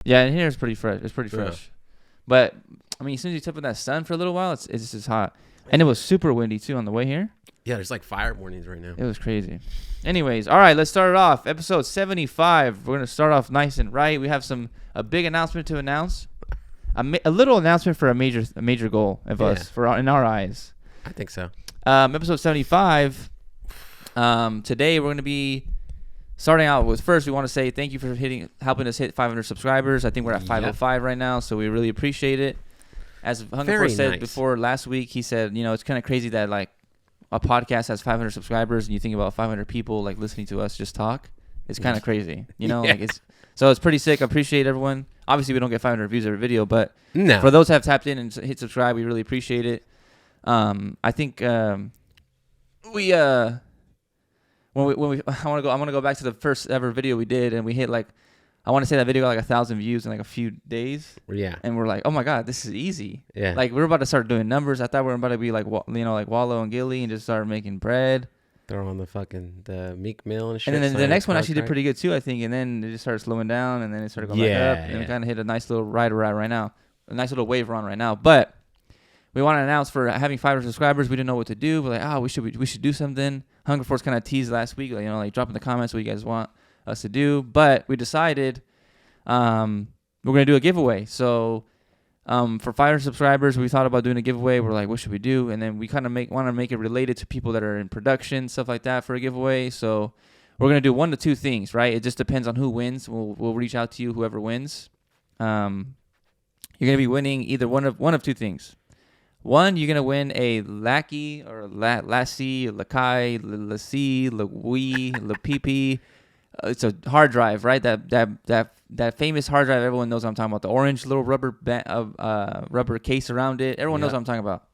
Yeah, and here it's pretty fresh. It's pretty fresh. But I mean, as soon as you tip in that sun for a little while, it's just hot. And it was super windy too on the way here. Yeah, there's like fire warnings right now. It was crazy. Anyways, all right, let's start it off. Episode 75. We're gonna start off nice and right. We have a big announcement to announce. A little announcement for a major goal of us in our eyes. I think so. Episode 75. Today we're gonna be starting out with, first we want to say thank you for helping us hit 500 subscribers. I think we're at 505 right now, so we really appreciate it. As Hungerforce said before last week, he said, it's kind of crazy that like a podcast has 500 subscribers and you think about 500 people like listening to us just talk. It's kind of crazy, like so it's pretty sick. I appreciate everyone. Obviously we don't get 500 views every video, but for those that have tapped in and hit subscribe, we really appreciate it. I think I'm gonna go back to the first ever video we did, and we hit I want to say that video got like 1,000 views in like a few days. Yeah. And we're like, oh my God, this is easy. Yeah. Like we're about to start doing numbers. I thought we were about to be like Wallow and Gilly and just start making bread. Throw on the Meek Mill and shit. And then the next one actually did pretty good too, I think. And then it just started slowing down, and then it started going back up. And we kind of hit a nice little ride right now. A nice little wave we're on right now. But we want to announce for having 500 subscribers. We didn't know what to do. We're like, we should do something. Hungerforce kind of teased last week, drop in the comments what you guys want us to do. But we decided we're gonna do a giveaway. So for 500 subscribers, we thought about doing a giveaway. We're like, what should we do? And then we kind of want to make it related to people that are in production, stuff like that, for a giveaway. So we're gonna do one to two things, right? It just depends on who wins. We'll reach out to you, whoever wins. You're gonna be winning either one of two things. One, you're gonna win a Lackey or Lassie, Lakai, Lassie, Lawee, Lapipi. It's a hard drive, right? That famous hard drive everyone knows what I'm talking about. The orange little rubber case around it. Everyone knows what I'm talking about.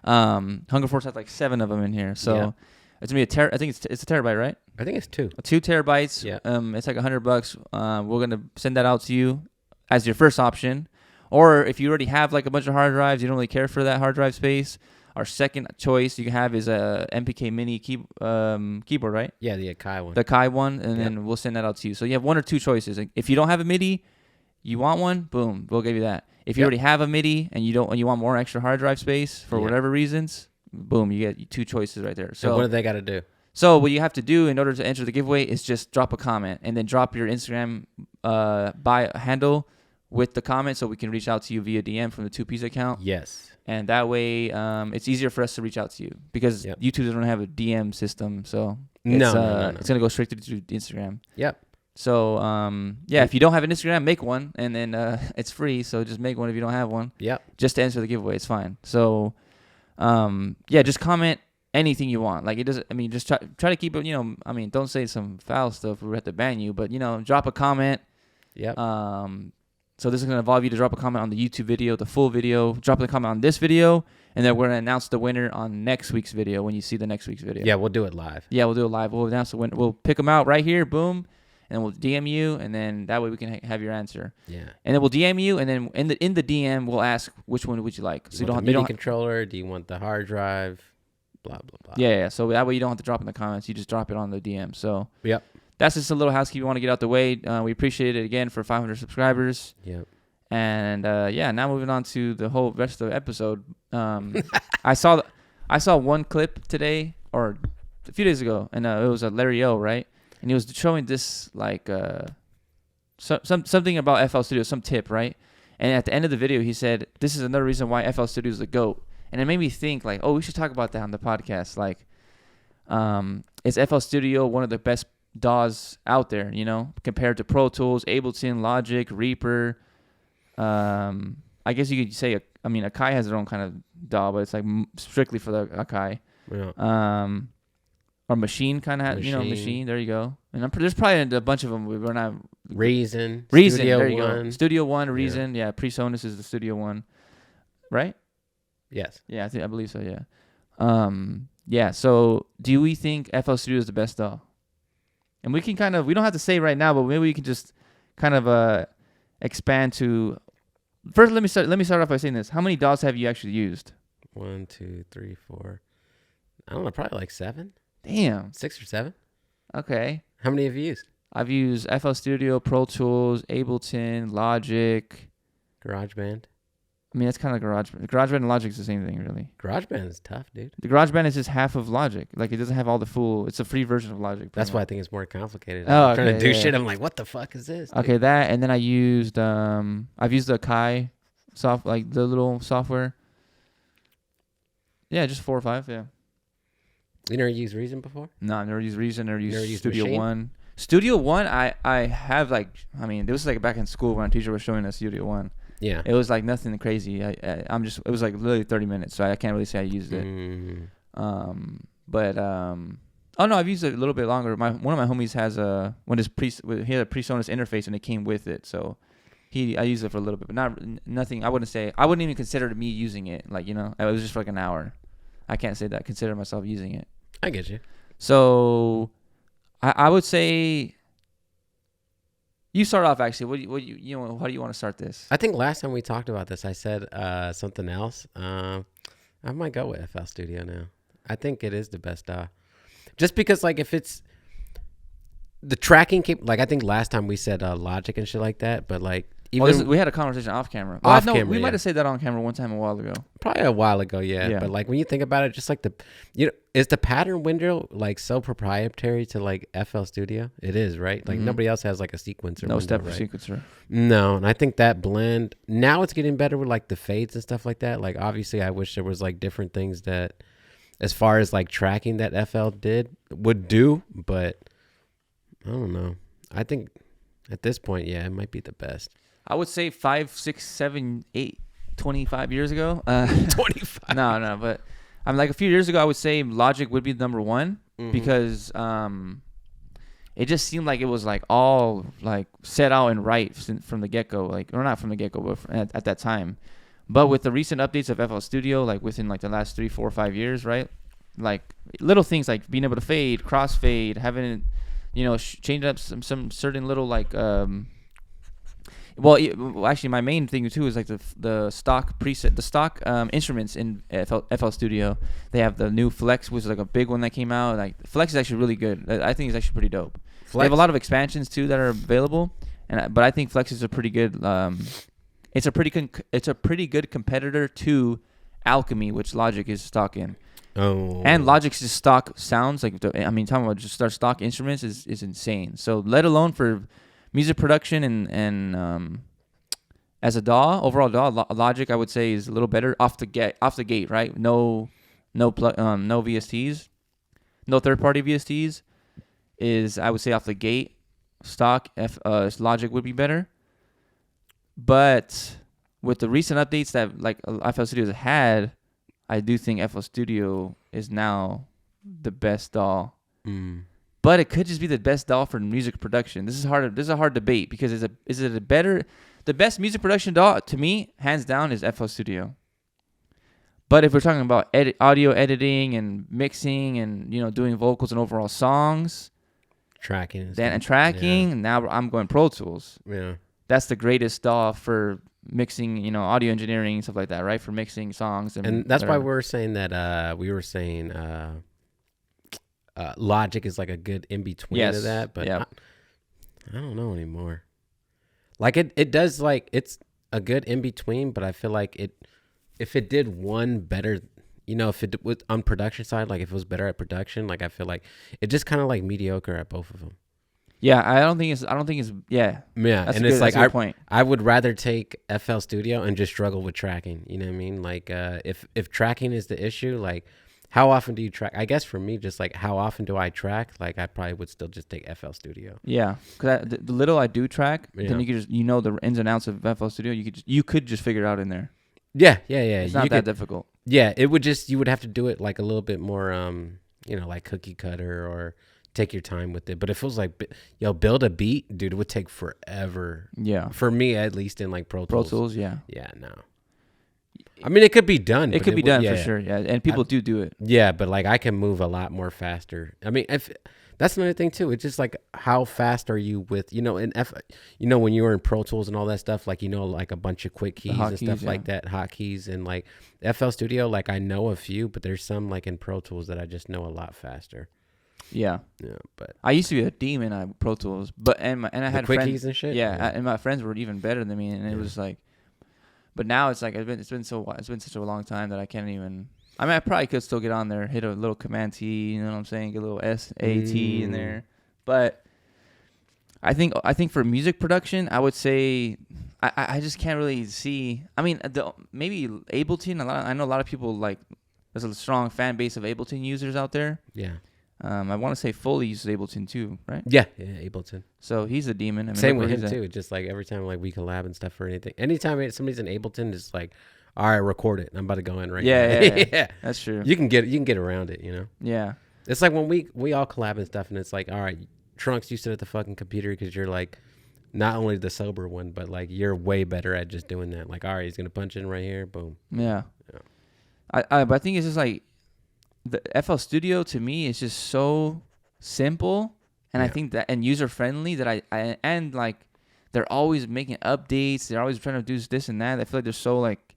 Hungerforce has like 7 of them in here, so it's gonna be I think it's a terabyte, right? I think it's 2. 2 terabytes. Yeah. It's like $100. We're gonna send that out to you as your first option. Or if you already have like a bunch of hard drives, you don't really care for that hard drive space, our second choice you can have is a MPK Mini keyboard, right? Yeah, the Akai one. The Kai one, and then we'll send that out to you. So you have one or two choices. If you don't have a MIDI, you want one, boom, we'll give you that. If you already have a MIDI and you want more extra hard drive space for whatever reasons, boom, you get 2 choices right there. So what do they got to do? So what you have to do in order to enter the giveaway is just drop a comment and then drop your Instagram by handle with the comment so we can reach out to you via DM from the 2Piece account. Yes. And that way it's easier for us to reach out to you because YouTube doesn't have a DM system. So it's going to go straight to Instagram. Yep. So, if you don't have an Instagram, make one. And then it's free. So just make one if you don't have one. Yep. Just to enter the giveaway. It's fine. So, just comment anything you want. Like it doesn't, just try to keep it, don't say some foul stuff. We have to ban you. But, drop a comment. Yep. So this is going to involve you to drop a comment on the YouTube video, the full video. Drop a comment on this video, and then we're going to announce the winner on next week's video when you see the next week's video. Yeah, we'll do it live. Yeah, we'll do it live. We'll announce the winner. We'll pick them out right here, boom, and then we'll DM you, and then that way we can have your answer. Yeah. And then we'll DM you, and then in the DM we'll ask which one would you like. So you don't have the MIDI controller? Do you want the hard drive? Blah blah blah. Yeah. So that way you don't have to drop in the comments. You just drop it on the DM. So yep. That's just a little housekeeping we want to get out the way. We appreciate it again for 500 subscribers. Yep. And now moving on to the whole rest of the episode. I saw one clip today or a few days ago, and it was Larry O, right? And he was showing this something about FL Studio, some tip, right? And at the end of the video, he said, "This is another reason why FL Studio is the GOAT." And it made me think, we should talk about that on the podcast. Is FL Studio one of the best DAWs out there? Compared to Pro Tools, Ableton, Logic, Reaper. I guess you could say, Akai has their own kind of DAW, but it's strictly for the Akai. Yeah. Or Machine kind of has, Machine. There you go. And there's probably a bunch of them. We're not. Reason. Studio there you One. Go. Studio One, Reason. Yeah. PreSonus is the Studio One, right? Yes. Yeah, I believe so. Yeah. So do we think FL Studio is the best DAW? And we can we don't have to say right now, but maybe we can just kind of expand to. First, let me start off by saying this. How many DAWs have you actually used? 1, 2, 3, 4. I don't know, probably 7. Damn. 6 or 7. Okay. How many have you used? I've used FL Studio, Pro Tools, Ableton, Logic. GarageBand. I mean, that's kind of GarageBand and Logic is the same thing, really. GarageBand is tough, dude. The GarageBand is just half of Logic. Like, it doesn't have all the full. It's a free version of Logic. That's why I think it's more complicated. Oh, I'm trying to do yeah. shit. I'm like, what the fuck is this? Okay, dude? that, and then I've used the Kai like the little software. Yeah, just 4 or 5. Yeah. You never used Reason before? No, I never used Reason. Never used Studio Machine? One. Studio One, I have like. I mean, this was like back in school when our teacher was showing us Studio One. Yeah. It was like nothing crazy. I'm just. It was like literally 30 minutes, so I can't really say I used it. Oh no, I've used it a little bit longer. One of my homies has he had a PreSonus interface and it came with it, so I used it for a little bit, but nothing. I wouldn't even consider me using it. Like, it was just for like an hour. I can't say that. Consider myself using it. I get you. So, I would say. You start off actually. How do you want to start this? I think last time we talked about this, I said something else. I might go with FL Studio now. I think it is the best DAW. Just because, like, if it's the tracking, like, I think last time we said Logic and shit like that, but like, even we had a conversation off camera. We might have said that on camera one time a while ago. Probably a while ago, yeah. But like, when you think about it, just like is the pattern window like so proprietary to like FL Studio? It is, right? Like nobody else has like a sequencer. No window, step right? sequencer. No, and I think that blend now it's getting better with like the fades and stuff like that. Like, obviously, I wish there was like different things that, as far as like tracking that FL would do, but I don't know. I think at this point, yeah, it might be the best. I would say 5, 6, 7, 8, 25 years ago. 25. No, but I'm like a few years ago, I would say Logic would be the number one because it just seemed like it was like all like set out and right from the get-go, like, or not from the get-go, but at that time. But with the recent updates of FL Studio, like within like the last 3, 4, 5 years, right? Like little things like being able to fade, crossfade, having it, change up some certain little like actually my main thing too is like the stock preset, the stock instruments in FL Studio. They have the new Flex, which is like a big one that came out. Like Flex is actually really good. I think it's actually pretty dope. They have a lot of expansions too that are available, but I think Flex is a pretty good. It's a pretty good competitor to Alchemy, which Logic is stock in. Oh. And Logic's just stock sounds like, talking about just start stock instruments is insane. So let alone for music production and as a DAW, overall DAW, Logic I would say is a little better off the gate, right? No VSTs, no third party VSTs is, I would say, off the gate stock Logic would be better. But with the recent updates that like FL Studio has had, I do think FL Studio is now the best DAW. But it could just be the best DAW for music production. This is a hard debate because is it the best music production DAW to me, hands down, is FL Studio. But if we're talking about audio editing and mixing and doing vocals and overall songs, tracking, now I'm going Pro Tools. Yeah, that's the greatest DAW for mixing, audio engineering and stuff like that, right? For mixing songs and that's why we're saying that Logic is like a good in between to that, but I don't know anymore. Like it does, like, it's a good in between, but I feel like if it did one better, if it was on production side, like if it was better at production, like I feel like it just kind of like mediocre at both of them. Yeah, I don't think it's yeah. That's and it's like I would rather take FL Studio and just struggle with tracking. You know what I mean? Like if tracking is the issue, like how often do you track? I guess for me, just like how often do I track? Like I probably would still just take FL Studio. Yeah, because the little I do track, then you could just the ins and outs of FL Studio. You could just figure it out in there. Yeah. It's not that difficult. Yeah, you would have to do it like a little bit more, like cookie cutter or take your time with it. But if it was like, build a beat, dude, it would take forever. Yeah. For me, at least in like Pro Tools. Pro Tools, yeah. Yeah, no. I mean, it could be done. It could be done for sure, yeah. And people do it. Yeah, but like I can move a lot more faster. I mean, that's another thing too. It's just like how fast are you with, when you were in Pro Tools and all that stuff, like, like a bunch of quick keys and stuff like that, hotkeys, and like FL Studio, like I know a few, but there's some like in Pro Tools that I just know a lot faster. Yeah. Yeah, but I used to be a demon at Pro Tools, but I had quickies friends and shit. Yeah, and my friends were even better than me, and it was like, but now it's like it's been such a long time that I can't even. I mean, I probably could still get on there, hit a little Command T, you know what I'm saying, get a little SAT in there, but I think for music production, I would say I just can't really see. I mean, maybe Ableton. I know a lot of people like. There's a strong fan base of Ableton users out there. Yeah. I want to say Foley uses Ableton too, right? Yeah, Ableton. So he's a demon. I mean, same with him too. Just like every time like we collab and stuff or anything. Anytime somebody's in Ableton, it's like, all right, record it. I'm about to go in right now. Yeah. That's true. You can get around it, you know. Yeah. It's like when we all collab and stuff, and it's like, all right, Trunks, you sit at the fucking computer because you're like, not only the sober one, but like you're way better at just doing that. Like, all right, he's gonna punch in right here, boom. Yeah. But I think it's just like the FL Studio to me is just so simple, and I think that and user friendly that I and like they're always making updates. They're always trying to do this and that. I feel like they're so like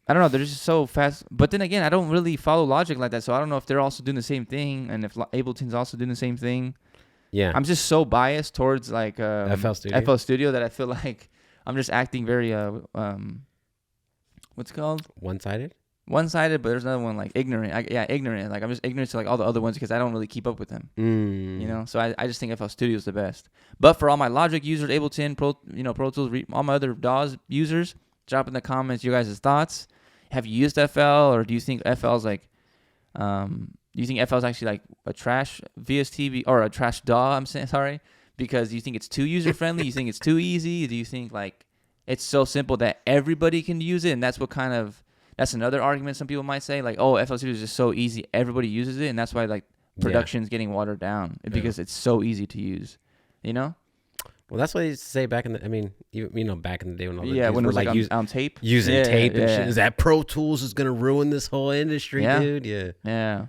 I don't know. They're just so fast. But then again, I don't really follow Logic like that, so I don't know if they're also doing the same thing and if Ableton's also doing the same thing. Yeah, I'm just so biased towards like FL Studio that I feel like I'm just acting very what's it called? One-sided, but there's another one like ignorant. Ignorant. Like I'm just ignorant to like all the other ones because I don't really keep up with them. You know, so I just think FL Studio is the best. But for all my Logic users, Ableton, Pro Tools, all my other DAWs users, drop in the comments your guys' thoughts. Have you used FL, or do you think FL's like, do you think FL's actually like a trash VST or a trash DAW? I'm saying sorry because you think it's too user friendly. You think it's too easy. Do you think like it's so simple that everybody can use it, and that's what kind of that's another argument some people might say, like, oh, FL Studio is just so easy, everybody uses it, and that's why like production's getting watered down because it's so easy to use, you know? Well, that's what they used to say back in the. I mean, you know, back in the day when all the when it was like on tape, using tape and shit. Is that Pro Tools is gonna ruin this whole industry, dude? Yeah.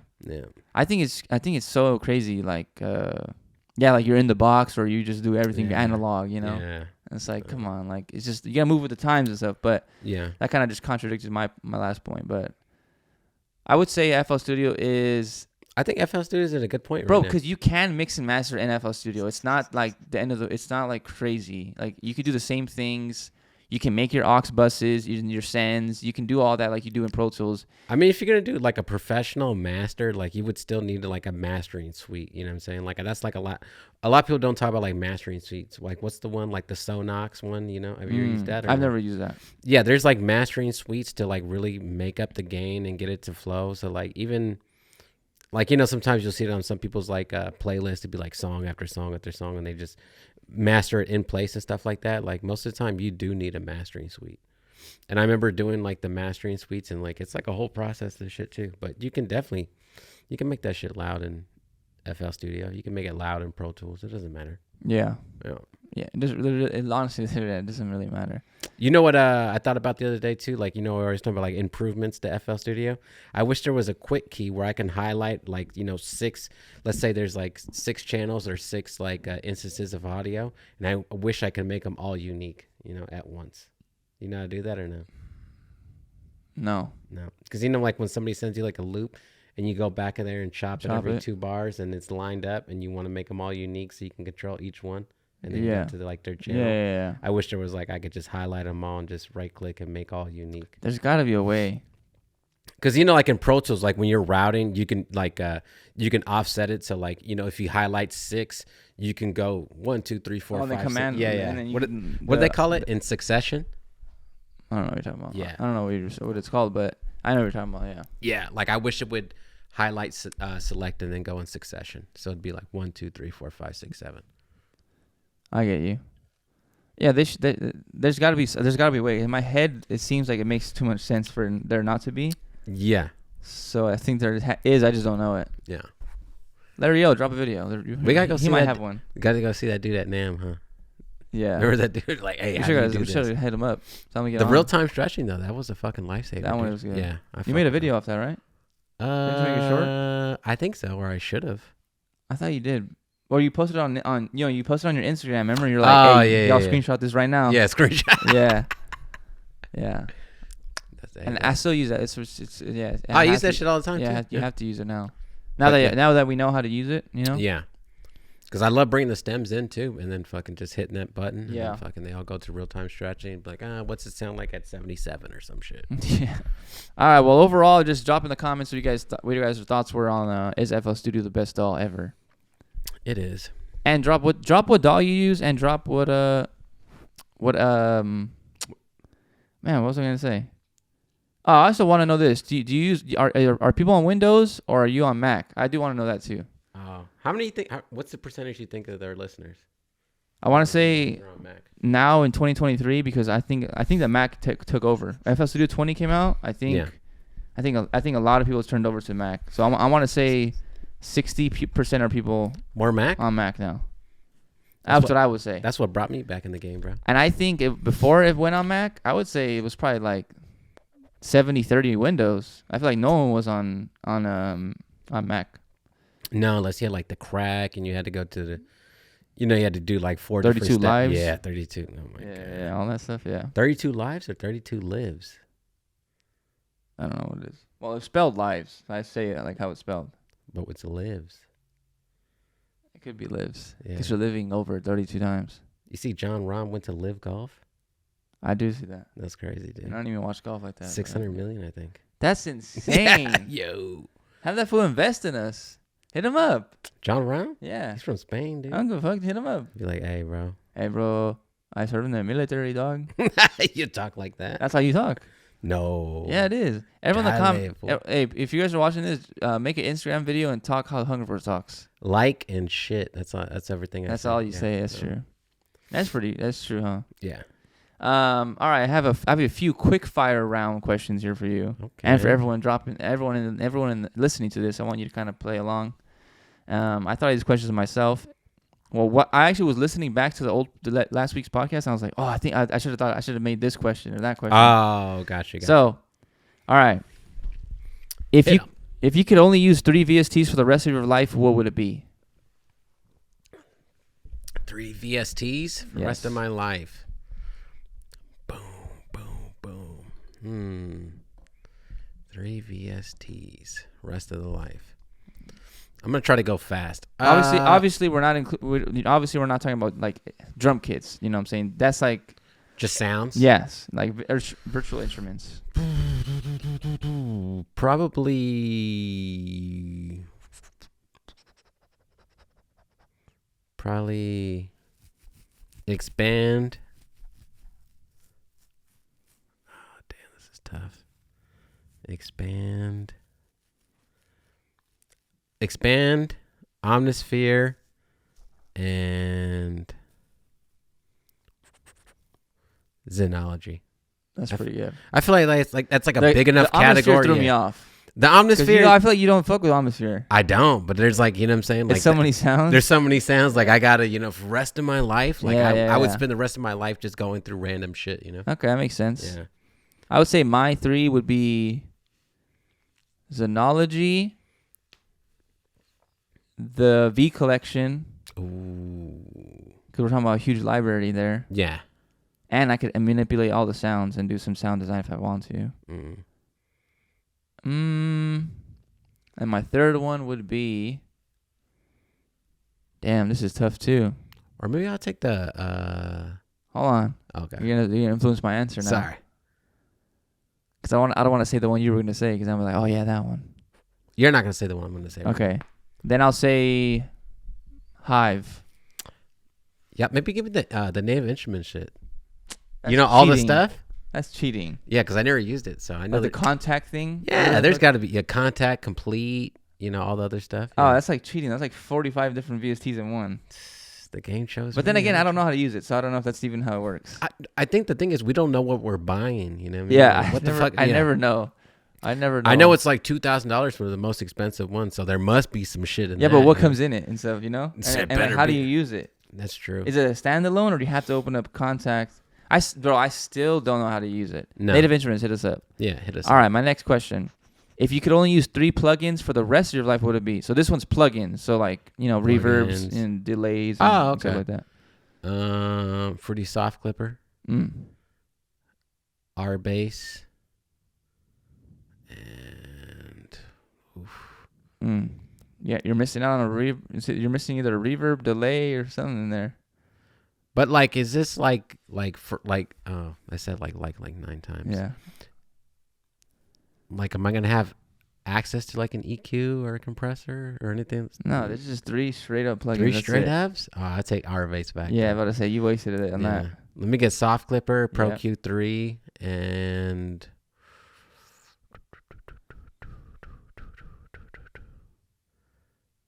I think it's so crazy, like, like you're in the box or you just do everything analog, you know? Yeah. It's like, come on, like it's just you gotta move with the times and stuff. But that kind of just contradicted my last point. But I would say FL Studio is. I think FL Studio is at a good point, bro, because you can mix and master in FL Studio. It's not like the end of the. It's not like crazy. Like you could do the same things. You can make your aux buses using your sends. You can do all that like you do in Pro Tools. I mean, if you're gonna do like a professional master, like you would still need like a mastering suite. You know what I'm saying? Like that's like a lot. A lot of people don't talk about like mastering suites. Like what's the one like the Sonox one? You know, have you used that? I've never used that. Yeah, there's like mastering suites to like really make up the gain and get it to flow. So like even. Like, you know, sometimes you'll see it on some people's like playlist. It'd be like song after song after song, and they just master it in place and stuff like that. Like most of the time, you do need a mastering suite. And I remember doing like the mastering suites, and like it's like a whole process of this shit too. But you can make that shit loud in FL Studio. You can make it loud in Pro Tools. It doesn't matter. Yeah. It honestly, it doesn't really matter. You know what I thought about the other day too? Like, you know, I was talking about like improvements to FL Studio. I wish there was a quick key where I can highlight like, you know, let's say there's like 6 channels or 6 like instances of audio. And I wish I could make them all unique, you know, at once. You know how to do that or no? No. Because, you know, like when somebody sends you like a loop and you go back in there and chop it every 2 bars and it's lined up and you want to make them all unique so you can control each one. And then go to like their channel. Yeah. I wish there was like I could just highlight them all and just right click and make all unique. There's got to be a way. Because, you know, like in Pro Tools, like when you're routing, you can like you can offset it. So like, you know, if you highlight 6, you can go 1, 2, 3, 4, 5. Command. Yeah. What do they call it in succession? I don't know what you're talking about. Yeah. I don't know what it's called, but I know what you're talking about. Yeah. Yeah. Like I wish it would highlight, select, and then go in succession. So it'd be like 1, 2, 3, 4, 5, 6, 7. I get you. Yeah, there's got to be a way. In my head, it seems like it makes too much sense for there not to be. Yeah. So I think there is. I just don't know it. Yeah. Larry O, drop a video. We gotta go. He might have one. We gotta go see that dude at NAMM, huh? Yeah. Remember that dude? Like, hey, we should hit him up. The real time stretching though, that was a fucking lifesaver. That one was good. Yeah. You made a video off that, right? I think so, or I should have. I thought you did. Or you posted on you posted on your Instagram. Remember, you're like, y'all screenshot this right now. Yeah, screenshot. yeah. And I still use that. It's I use that shit all the time. Yeah, too. you have to use it now. Now that we know how to use it, you know. Yeah. Because I love bringing the stems in too, and then fucking just hitting that button. Yeah. And then fucking they all go to real time stretching. And be like, what's it sound like at 77 or some shit? Yeah. All right. Well, overall, just drop in the comments what you guys' thoughts were on is FL Studio the best DAW ever? It is. And drop what DAW you use, and drop what man, what was I gonna say? Oh, I also want to know this. Do you use are people on Windows or are you on Mac? I do want to know that too. How many you think? What's the percentage you think of their listeners? I want to say now in 2023 because I think the Mac took over. FL Studio 20 came out. I think a lot of people turned over to Mac. So I want to say 60% of people more Mac on Mac now. That's what I would say. That's what brought me back in the game, bro. And I think before it went on Mac, I would say it was probably like 70-30 Windows. I feel like no one was on Mac. No, unless you had like the crack and you had to go to the, you had to do like 32 lives. Yeah, 32. Oh my god. Yeah, all that stuff. Yeah. 32 lives or 32 lives? I don't know what it is. Well, it's spelled lives. I say it like how it's spelled. But what's lives? It could be lives because you're living over 32 times. You see, John Rahm went to live golf. I do see that. That's crazy, dude. I don't even watch golf like that. 600 million, I think. That's insane. Yo, have that fool invest in us. Hit him up. John Rahm? Yeah. He's from Spain, dude. I don't give a fuck. Hit him up. Be like, hey, bro. Hey, bro. I served in the military, dog. You talk like that? That's how you talk. No. Yeah, it is. Everyone in the comment. Hey, if you guys are watching this, make an Instagram video and talk how Hungerford talks. Like and shit. That's all. That's everything. That's all you say. That's true. That's true, huh? Yeah. All right. I have a few quick fire round questions here for you, and for everyone listening to this. I want you to kind of play along. I thought of these questions myself. Well, I actually was listening back to the last week's podcast, and I was like, oh, I think I should have made this question or that question. Oh, gotcha. So, all right. If you could only use 3 VSTs for the rest of your life, what would it be? 3 VSTs for the rest of my life. Boom, boom, boom. 3 VSTs, rest of the life. I'm gonna try to go fast. Obviously, we're not obviously we're not talking about like drum kits. You know what I'm saying? That's like just sounds. Yes, like virtual instruments. Probably expand. Oh damn, this is tough. Expand, Omnisphere, and Xenology. That's pretty good. I feel like that's like a big enough category. Omnisphere threw me off. The Omnisphere. I feel like you don't fuck with Omnisphere. I don't, but there's like, you know what I'm saying? Like there's so many sounds. There's so many sounds. Like I gotta, for the rest of my life, like I would spend the rest of my life just going through random shit, Okay, that makes sense. Yeah. I would say my 3 would be Xenology, the V collection. Ooh. Because we're talking about a huge library there. Yeah. And I could manipulate all the sounds and do some sound design if I want to. And my 3rd one would be... Damn, this is tough too. Or maybe I'll take the... Hold on. Okay. You're gonna influence my answer now. Sorry. Because I don't want to say the one you were going to say because I'm like, oh yeah, that one. You're not going to say the one I'm going to say. Okay. Right. Then I'll say Hive. Yeah, maybe give me the Native Instrument shit. That's all cheating. the stuff? That's cheating. Yeah, because I never used it, so I know the contact thing? Yeah, there's got to be a contact, complete, all the other stuff. Yeah. Oh, that's like cheating. That's like 45 different VSTs in one. The game shows. But then again, I don't know how to use it, so I don't know if that's even how it works. I think the thing is we don't know what we're buying. You know what I mean? Yeah. What the fuck? I never know. I never know. I know it's like $2,000 for the most expensive one, so there must be some shit in there. Yeah, but what comes in it and stuff, And how do you use it? That's true. Is it a standalone or do you have to open up contact? I still don't know how to use it. No. Native Instruments, hit us up. Yeah, hit us up. All right, my next question. If you could only use 3 plugins for the rest of your life, what would it be? So this one's plugins. So like, reverbs and delays and stuff like that. Fruity Soft Clipper. R Bass. And you're missing out on you're missing either a reverb, delay, or something in there. But like, is this like for like? Oh, I said like 9 times. Yeah. Like, am I gonna have access to like an EQ or a compressor or anything? No, this is just 3 straight up plugins. 3 straight ups? Oh, I take our bass back. Yeah, I was about to say you wasted it on that. Let me get Soft Clipper, Pro Q3, and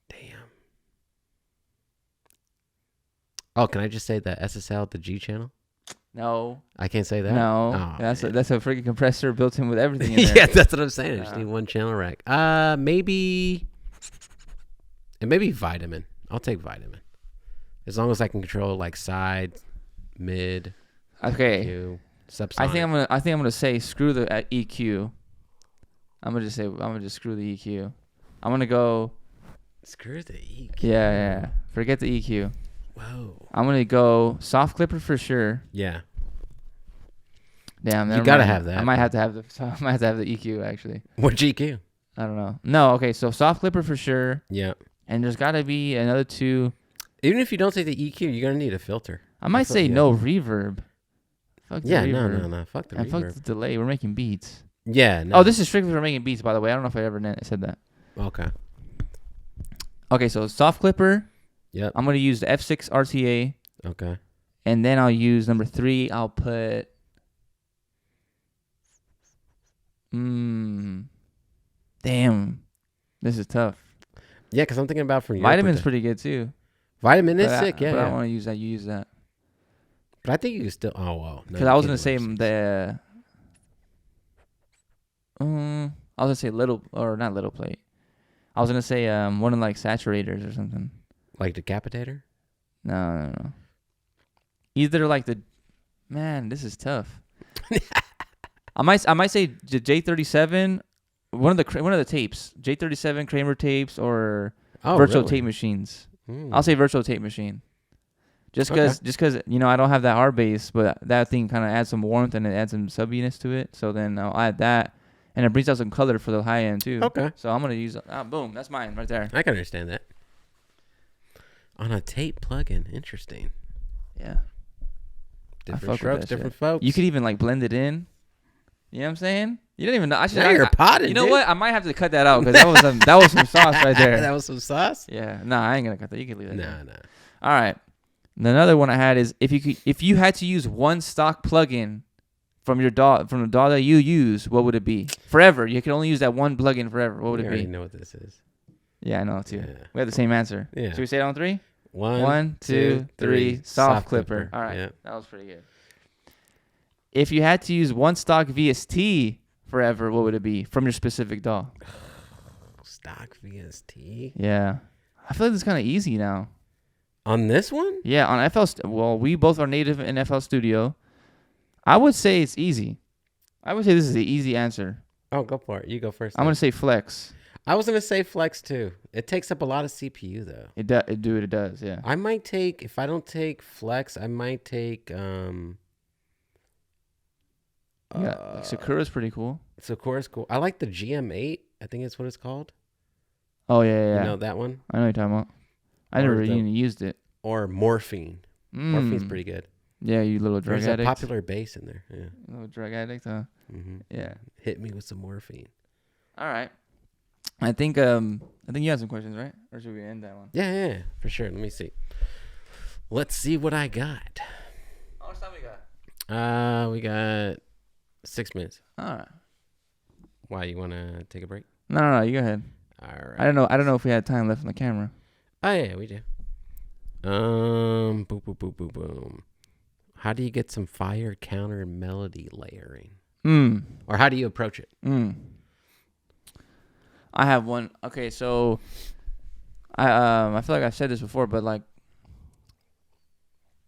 damn. Oh, can I just say the SSL, the G channel? No, I can't say that. No, oh, that's a freaking compressor built in with everything in there. Yeah, that's what I'm saying. I just need one channel rack. Maybe Vitamin. I'll take Vitamin, as long as I can control like side, mid. Okay. EQ, I think I'm gonna say screw the EQ. I'm gonna just screw the EQ. I'm gonna go. Screw the EQ. Yeah. Forget the EQ. Whoa. I'm gonna go Soft Clipper for sure. Yeah. Damn, you gotta have that. I might have to have the EQ actually. What EQ? I don't know. No, okay, so Soft Clipper for sure. Yeah. And there's gotta be another 2. Even if you don't say the EQ, you're gonna need a filter. I might say no reverb. Fuck the reverb. No. Fuck the and reverb. Fuck the delay. We're making beats. Yeah. No. Oh, this is strictly for making beats, by the way. I don't know if I ever said that. Okay. Okay, so Soft Clipper. Yep. I'm gonna use the F6 RTA. Okay. And then I'll use number 3. I'll put. Damn. This is tough. Yeah, because I'm thinking about from your Vitamin's pretty good too. Vitamin is sick, yeah. But I don't want to use that. You use that. But I think you can still. Oh well. Because I was gonna say the. I was gonna say little or not little plate. I was gonna say one of like saturators or something. Like Decapitator? No. Either like the. Man, this is tough. I might say the J37, one of the tapes, J37 Kramer tapes or virtual tape machines. I'll say virtual tape machine. Just because I don't have that hard bass, but that thing kind of adds some warmth and it adds some subbiness to it. So then I'll add that, and it brings out some color for the high end too. Okay. So I'm gonna use boom, that's mine right there. I can understand that. On a tape plugin, interesting. Yeah. Different strokes, different folks. You could even like blend it in. You know what I'm saying? You don't even know. Now you're potting. You know what? I might have to cut that out because that was some sauce right there. That was some sauce. Yeah. No, I ain't gonna cut that. You can leave that. No. All right. Another one I had is if you had to use one stock plugin from the DAW that you use, what would it be? Forever. You can only use that one plugin forever. What would it be? I already know what this is. Yeah, I know too. Yeah. We have the same answer. Yeah. Should we say it on 3? 1, 2, 3. Soft Clipper. All right. Yeah. That was pretty good. If you had to use one stock VST forever, what would it be from your specific DAW? Stock VST? Yeah. I feel like it's kind of easy now. On this one? Yeah, on FL. Well, we both are native in FL Studio. I would say it's easy. I would say this is the easy answer. Oh, go for it. You go first. I'm going to say Flex. I was going to say Flex too. It takes up a lot of CPU though. It does, yeah. I might take, if I don't take Flex, I might take... like Sakura's pretty cool. Sakura's cool. I like the GM8. I think that's what it's called. Oh, yeah. You know that one? I know what you're talking about. I never even used it. Or Morphine. Morphine's pretty good. Yeah, you little drug addict. There's a popular bass in there. Yeah. Little drug addict, huh? Mm-hmm. Yeah. Hit me with some morphine. All right. I think you have some questions, right? Or should we end that one? Yeah, for sure. Let me see. Let's see what I got. How much time we got? We got 6 minutes. All right. Why, you want to take a break? No, you go ahead. All right. I don't know if we had time left on the camera. Oh yeah, we do. Boom. How do you get some fire counter melody layering? Or how do you approach it? I have one. Okay, so I feel like I've said this before, but like,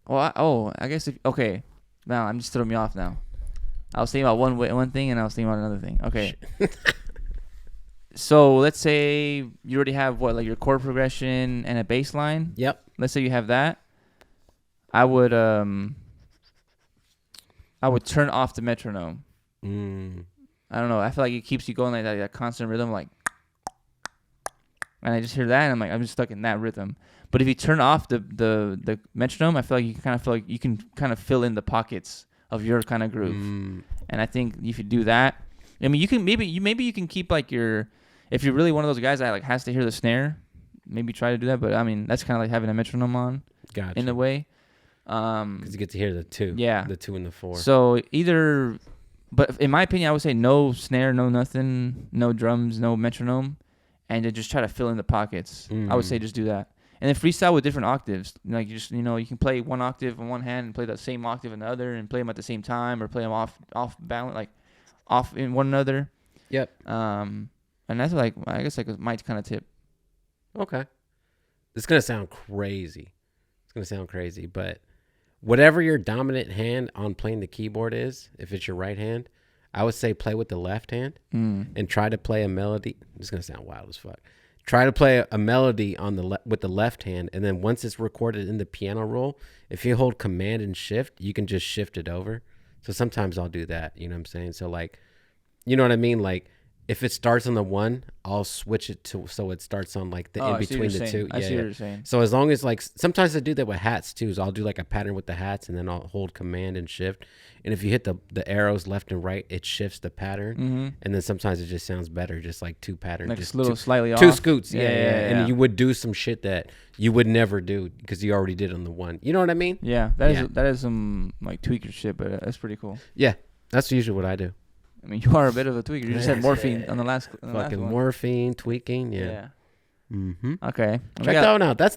I guess okay. Now I'm just throwing me off now. I was thinking about one thing and I was thinking about another thing. Okay. So let's say you already have like your chord progression and a bass line. Yep. Let's say you have that. I would turn off the metronome. I don't know. I feel like it keeps you going like that constant rhythm, like. and I just hear that, and I'm just stuck in that rhythm. But if you turn off the metronome, I feel like you can kind of fill in the pockets of your kind of groove. And I think if you do that, I mean, you can maybe you can keep like if you're really one of those guys that like has to hear the snare, maybe try to do that. But I mean, that's kind of like having a metronome on, in a way. Because you get to hear the 2. Yeah. The 2 and the 4. So but in my opinion, I would say no snare, no nothing, no drums, no metronome, and then just try to fill in the pockets. I would say just do that. And then freestyle with different octaves. Like you just, you can play one octave on one hand and play the same octave in the other, and play them at the same time, or play them off balance, like off in one another. Yep. And that's like, I guess, like my kind of tip. Okay. It's gonna sound crazy. But whatever your dominant hand on playing the keyboard is, if it's your right hand, I would say play with the left hand and try to play a melody. It's gonna sound wild as fuck. Try to play a melody on with the left hand, and then once it's recorded in the piano roll, if you hold Command and Shift, you can just shift it over. So sometimes I'll do that. You know what I'm saying? So like, you know what I mean? Like if it starts on the 1, I'll switch it to so it starts on like the in between the 2. I see what you're saying. So as long as like sometimes I do that with hats too. So I'll do like a pattern with the hats, and then I'll hold Command and Shift. And if you hit the arrows left and right, it shifts the pattern. And then sometimes it just sounds better, just like 2 patterns, like just a little slightly off. 2 scoots. Yeah. And you would do some shit that you would never do because you already did on the 1. You know what I mean? Yeah, that is some like tweaker shit, but that's pretty cool. Yeah, that's usually what I do. I mean, you are a bit of a tweaker. You just had morphine on the last fucking one. Morphine, tweaking, yeah. Okay. Check that one out. That's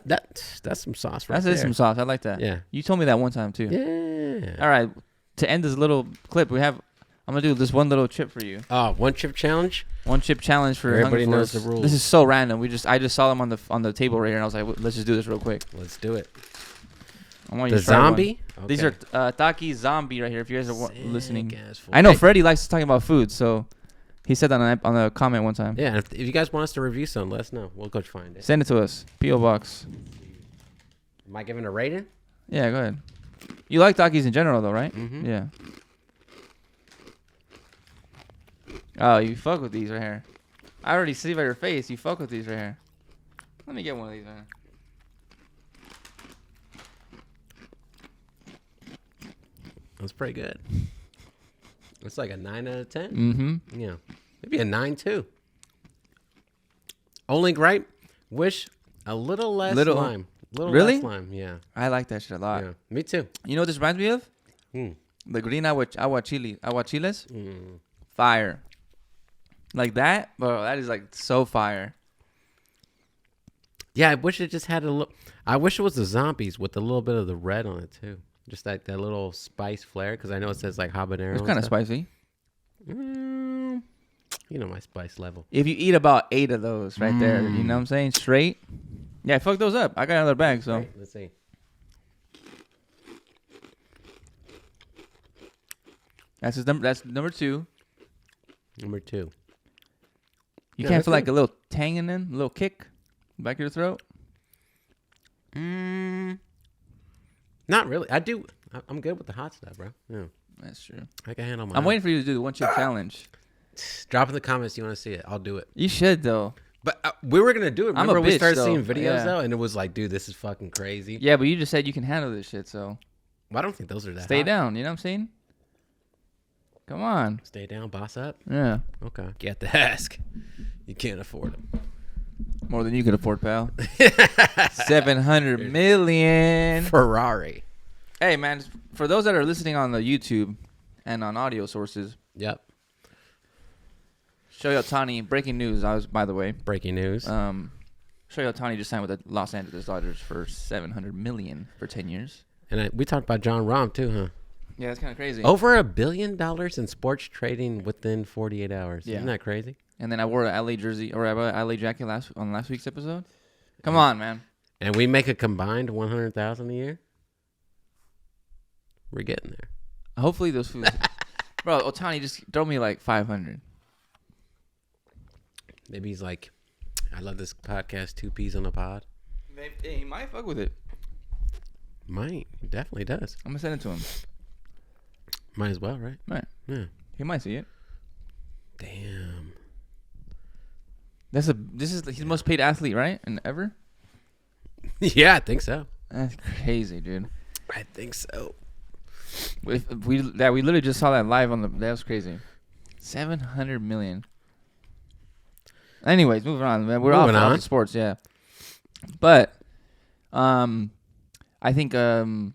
some sauce right there. That's some sauce. I like that. Yeah. You told me that one time too. Yeah. All right. To end this little clip, I'm gonna do this one little chip for you. Oh, 1 chip challenge. 1 chip challenge for everybody knows the rules. This is so random. I just saw them on the table right here, and I was like, let's just do this real quick. Let's do it. I want the zombie. Okay. These are Taki Zombie right here. If you guys are listening, I know Freddie likes to talk about food, so he said that on a comment one time. Yeah, if you guys want us to review some, let us know. We'll go find it. Send it to us. P.O. Box. Am I giving a rating? Yeah, go ahead. You like Takis in general, though, right? Mm-hmm. Yeah. Oh, you fuck with these right here. I already see by your face. You fuck with these right here. Let me get one of these, man. That's pretty good. It's like a 9 out of 10. Mm-hmm. Yeah. Maybe a 9 too. Only gripe, wish a little less lime. Really? Less lime, yeah. I like that shit a lot. Yeah, me too. You know what this reminds me of? The green aguachiles. Fire. Like that? Bro, that is like so fire. Yeah, I wish it just had a little. I wish it was the zombies with a little bit of the red on it too. Just that little spice flair, because I know it says like habanero. It's kind of spicy. You know my spice level. If you eat about 8 of those right there, you know what I'm saying? Straight. Yeah, fuck those up. I got another bag, so. Right, let's see. That's number 2. Number 2. You can't feel like a little tang in them, a little kick back of your throat? Not really. I do. I'm good with the hot stuff, bro. Yeah. That's true. I can handle my. I'm waiting for you to do the 1 chip challenge. Drop in the comments you want to see it. I'll do it. You should, though. But we were going to do it. Remember we started seeing videos, though? And it was like, dude, this is fucking crazy. Yeah, but you just said you can handle this shit, so. Well, I don't think those are that Stay hot. down, you know what I'm saying? Come on. Stay down, boss up? Yeah. Okay. Get the ask. You can't afford them. More than you could afford, pal. 700 million. Ferrari. Hey, man, for those that are listening on the YouTube and on audio sources. Yep. Shohei Ohtani, breaking news, by the way. Breaking news. Shohei Ohtani just signed with the Los Angeles Dodgers for $700 million for 10 years. And we talked about John Rahm, too, huh? Yeah, that's kind of crazy. Over $1 billion in sports trading within 48 hours. Yeah. Isn't that crazy? And then I wore an LA jersey or LA jacket on last week's episode. Come on, man. And we make a combined $100,000 a year. We're getting there. Hopefully those foods. Bro, Ohtani just throw me like 500. Maybe he's like, I love this podcast, 2 peas on a pod. He might fuck with it. Might. He definitely does. I'm going to send it to him. Might as well, right? Right. Yeah. He might see it. Damn. This is he's the most paid athlete, right? And ever. Yeah, I think so. That's crazy, dude. I think so. We literally just saw that live on the. That was crazy. 700 million. Anyways, moving on, man. We're off the sports, yeah. But, I think what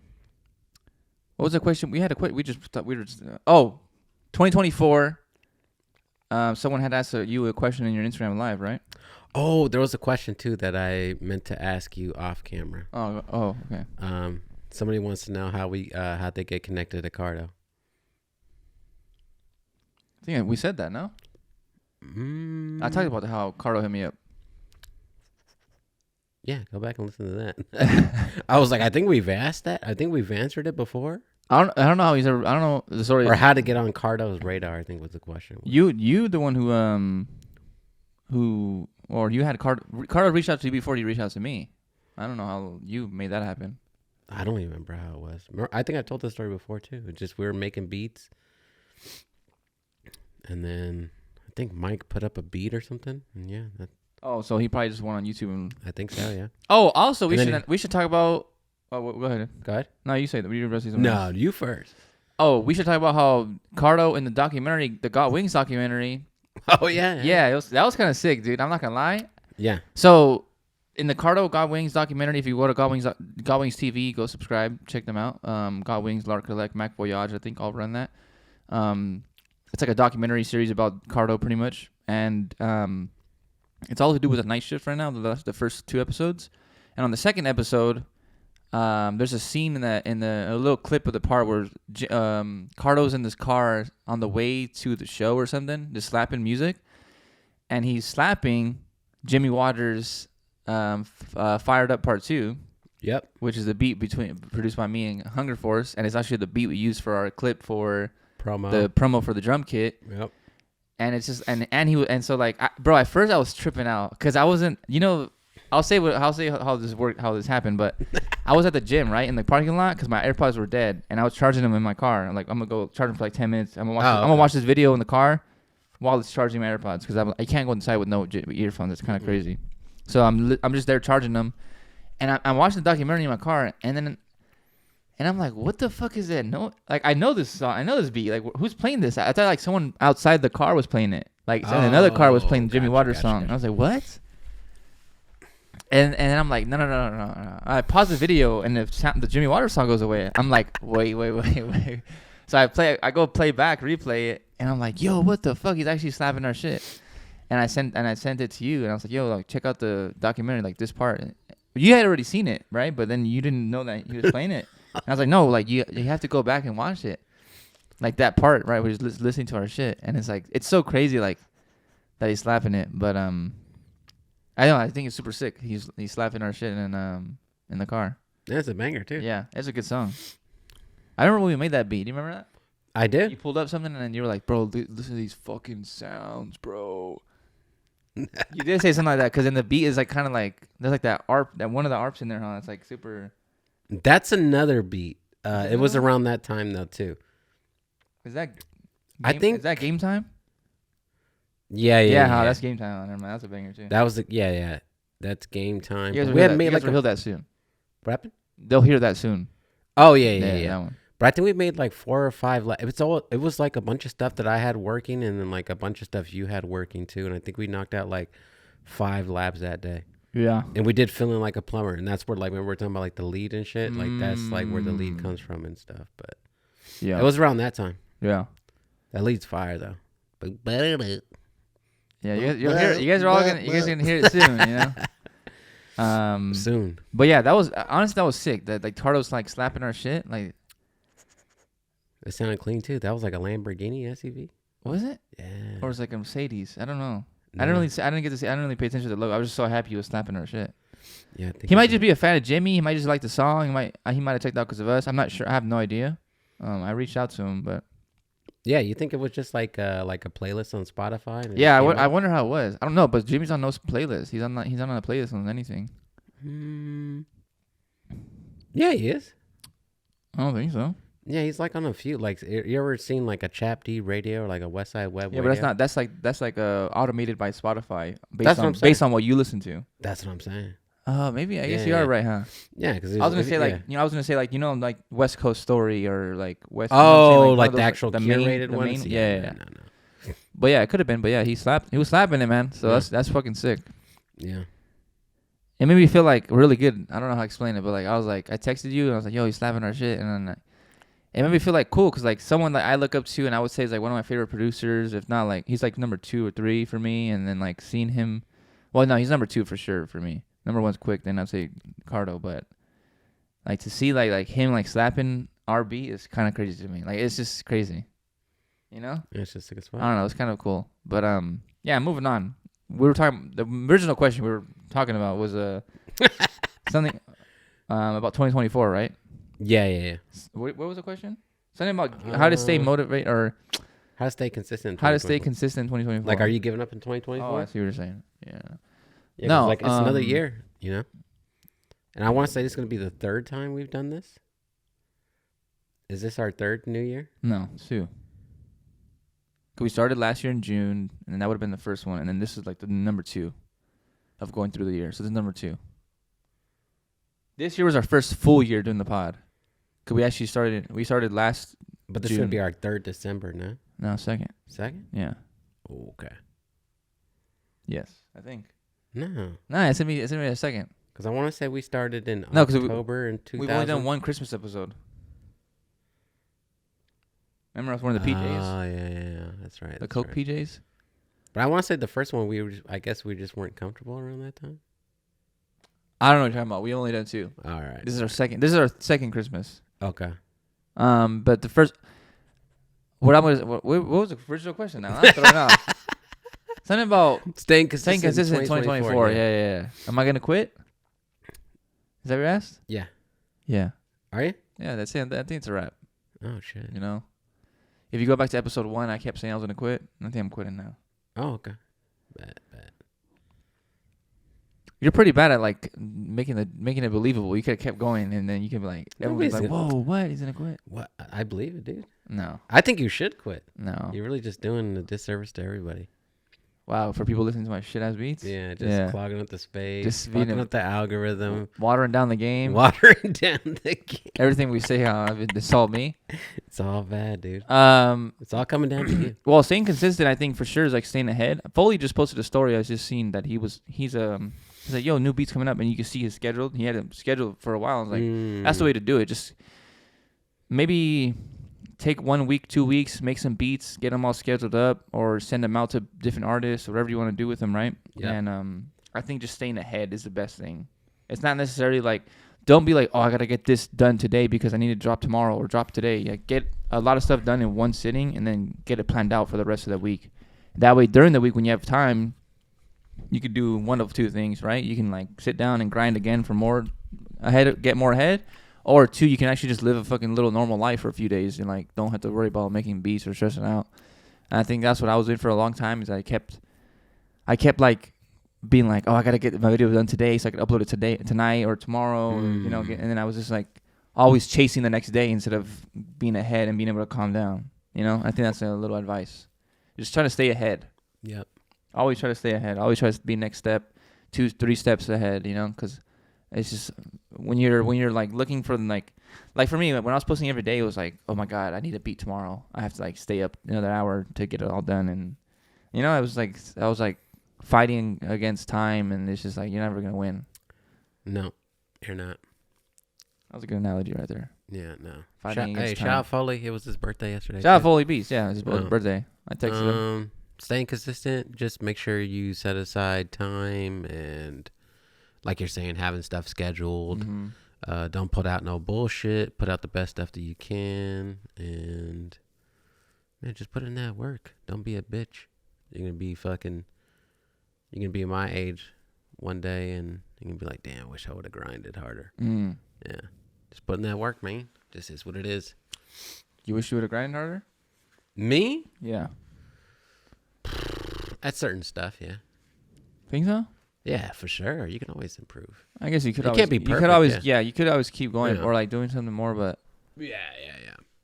was the question? We had a question. We just thought we were. 2024. Someone had asked you a question in your Instagram live, right? Oh, there was a question too that I meant to ask you off camera. Oh, okay. Somebody wants to know how they get connected to Cardo. I think we said that, no? I talked about how Cardo hit me up. Yeah, go back and listen to that. I was like, I think we've asked that. I think we've answered it before. I don't know how he's ever. I don't know the story. Or how to get on Cardo's radar, I think was the question. You the one who or you had Cardo reached out to you before he reached out to me. I don't know how you made that happen. I don't even remember how it was. I think I told this story before too. It's just we were making beats, and then I think Mike put up a beat or something, and yeah. So he probably just went on YouTube and. I think so, yeah. Oh, also we should talk about. Oh, go ahead. Go ahead. No, you say that. No, you first. Oh, we should talk about how Cardo in the documentary, the Got Wings documentary. Oh yeah. Yeah, that was kind of sick, dude. I'm not gonna lie. Yeah. So, in the Cardo Got Wings documentary, if you go to Got Wings TV, go subscribe, check them out. Got Wings, L'Art Collect, Mac Voyage, I think I'll run that. It's like a documentary series about Cardo, pretty much, and it's all to do with a night shift right now. The first 2 episodes, and on the second episode. There's a scene in a little clip of the part where Cardo's in this car on the way to the show or something, just slapping music, and he's slapping Jimmy Waters' Fired Up Part 2. Yep. Which is the beat produced by me and Hunger Force, and it's actually the beat we used for our clip for the promo for the drum kit. Yep. And it's just so like at first I was tripping out because I wasn't, I'll say how this happened, but I was at the gym, right, in the parking lot because my AirPods were dead, and I was charging them in my car. I'm like, I'm gonna go charge them for like 10 minutes. I'm gonna watch this video in the car while it's charging my AirPods because I can't go inside with no earphones. It's kind of crazy. So I'm just there charging them, and I'm watching the documentary in my car, and I'm like, what the fuck is that? No, like I know this song, I know this beat. Like who's playing this? I thought like someone outside the car was playing it. Like another car was playing the Jimmy Waters song. I was like, what? And I'm like, no. I pause the video, and the Jimmy Waters song goes away. I'm like, wait. So I go replay it, and I'm like, yo, what the fuck? He's actually slapping our shit. And I sent it to you, and I was like, yo, like check out the documentary, like this part. You had already seen it, right? But then you didn't know that he was playing it. And I was like, no, like you have to go back and watch it, like that part, right? Where he's listening to our shit, and it's like it's so crazy, like that he's slapping it, but I know. I think it's super sick. He's slapping our shit in the car. That's a banger too. Yeah, it's a good song. I remember when we made that beat. Do you remember that? I did. You pulled up something and then you were like, "Bro, listen to these fucking sounds, bro." You did say something like that because then the beat is like kind of like there's like that arp, that one of the arps in there, huh? It's like super. That's another beat. It was around that time though too. Is that? Is that Game Time? Yeah. That's Game Time. Never mind. That's a banger too. That was yeah. That's Game Time. You guys will hear that soon. What happened? They'll hear that soon. Oh yeah. That one. But I think we made like 4 or 5. It was like a bunch of stuff that I had working, and then like a bunch of stuff you had working too. And I think we knocked out like 5 labs that day. Yeah. And we did Feeling Like a Plumber, and that's where like when we're talking about like the lead and shit, like that's like where the lead comes from and stuff. But yeah, it was around that time. Yeah. That lead's fire though. Yeah, you'll hear it. You guys are gonna hear it soon, soon. But yeah, that was sick. That like Cardo's like slapping our shit. Like it sounded clean too. That was like a Lamborghini SUV. Was it? Yeah. Or was it like a Mercedes? I don't know. No. I didn't really pay attention to the logo. I was just so happy he was slapping our shit. Yeah. He might just be a fan of Jimmy. He might just like the song. He might have checked out because of us. I'm not sure. I have no idea. I reached out to him, but. Yeah, you think it was just like a playlist on Spotify? Yeah, I wonder how it was. I don't know, but Jimmy's on no playlist. He's not on a playlist on anything. Yeah, he is. I don't think so. Yeah, he's like on a few. Like, you ever seen like a Chap D radio or like a West Side Web? Yeah, radio? but that's like automated by Spotify based on what you listen to. That's what I'm saying. Maybe I guess you are right, huh? Yeah, because I was gonna say like like West Coast Story or like West. Oh, like the actual curated ones. Yeah. No. But yeah, it could have been. But yeah, he was slapping it, man. So that's fucking sick. Yeah. It made me feel like really good. I don't know how to explain it, but like I texted you and I was like, yo, he's slapping our shit, and then it made me feel like cool because like someone that I look up to and I would say is like one of my favorite producers, if not like he's like number 2 or 3 for me, and then like seeing him, well no, he's number 2 for sure for me. Number 1's Quick, then I'd say Cardo, but like to see like him like slapping our beat is kind of crazy to me. Like it's just crazy, you know? It's just like a spot. I don't know, it's kind of cool, but yeah, moving on. We were talking. The original question we were talking about was something about 2024, right? Yeah. What was the question? Something about how to stay motivated or how to stay consistent. How to stay consistent in 2024. Like, are you giving up in 2024? Oh, I see what you're saying. Yeah. No, like it's another year, you know. And I want to say this is going to be the 3rd time we've done this. Is this our 3rd New Year? No, it's 2. We started last year in June, and that would have been the first one, and then this is like the number 2 of going through the year. So this is number 2. This year was our first full year doing the pod. Cause we actually started last. But this June. would be our 3rd December, no? No, 2nd. 2nd? Yeah. Okay. Yes, I think. No, it's gonna be a 2nd. Because I want to say we started in October in 2000. We've only done one Christmas episode. Remember I was wearing the PJs? Oh, yeah. That's right. The Coke right. PJs? But I want to say the first one, I guess we just weren't comfortable around that time. I don't know what you're talking about. We only done 2. All right. This is our second Christmas. Okay. But the first... What was the original question now? I'm throwing out. Something about staying consistent in 2024. Yeah. Am I going to quit? Is that what you asked? Yeah. Yeah. Are you? Yeah, that's it. I think it's a wrap. Oh, shit. You know? If you go back to episode 1, I kept saying I was going to quit. I think I'm quitting now. Oh, okay. Bad. You're pretty bad at like making it believable. You could have kept going, and then you could be like, everybody's like, "Whoa, what? He's gonna quit?" What? I believe it, dude. No, I think you should quit. No, you're really just doing a disservice to everybody. Wow, for people listening to my shit ass beats. Yeah, just clogging up the space, just fucking up the algorithm, watering down the game, Everything we say, it's all me. It's all bad, dude. It's all coming down to you. Well, staying consistent, I think for sure is like staying ahead. Foley just posted a story. I was just seeing that he's like, yo, new beats coming up, and you can see his schedule. He had it scheduled for a while. I was like, that's the way to do it. Just maybe take 1 week, 2 weeks, make some beats, get them all scheduled up, or send them out to different artists, or whatever you want to do with them, right? Yeah. And I think just staying ahead is the best thing. It's not necessarily like, don't be like, oh, I got to get this done today because I need to drop tomorrow or drop today. Like, get a lot of stuff done in one sitting and then get it planned out for the rest of the week. That way, during the week when you have time, you could do one of 2 things, right? You can like sit down and grind again for more ahead, get more ahead. Or 2, you can actually just live a fucking little normal life for a few days and like don't have to worry about making beats or stressing out. And I think that's what I was doing for a long time. Is I kept like being like, oh, I gotta get my video done today so I can upload it tonight or tomorrow, or, and then I was just like always chasing the next day instead of being ahead and being able to calm down. You know, I think that's a little advice. Just try to stay ahead. Yep. Always try to stay ahead. Always try to be next step, 2, 3 steps ahead. You know, because it's just when you're like looking for like for me, when I was posting every day, it was like, oh my god, I need a beat tomorrow. I have to like stay up another hour to get it all done, and you know, I was like fighting against time, and it's just like you're never gonna win. No, you're not. That was a good analogy right there. Yeah, no. Fighting against time. Shout out Foley. It was his birthday yesterday. Shout out Foley Beast. Yeah, it was his birthday. I texted him. Staying consistent. Just make sure you set aside time and, like you're saying, having stuff scheduled. Mm-hmm. Don't put out no bullshit. Put out the best stuff that you can, and man, just put in that work. Don't be a bitch. You're gonna be my age one day, and you're gonna be like, damn, I wish I would have grinded harder. Yeah, just put in that work, man. This is what it is. You wish you would have grinded harder? Me? Yeah. At certain stuff, yeah. Think so? Yeah, for sure. You can always improve. I guess you could. It can't be perfect. You could always, you could always keep going or like doing something more. But yeah.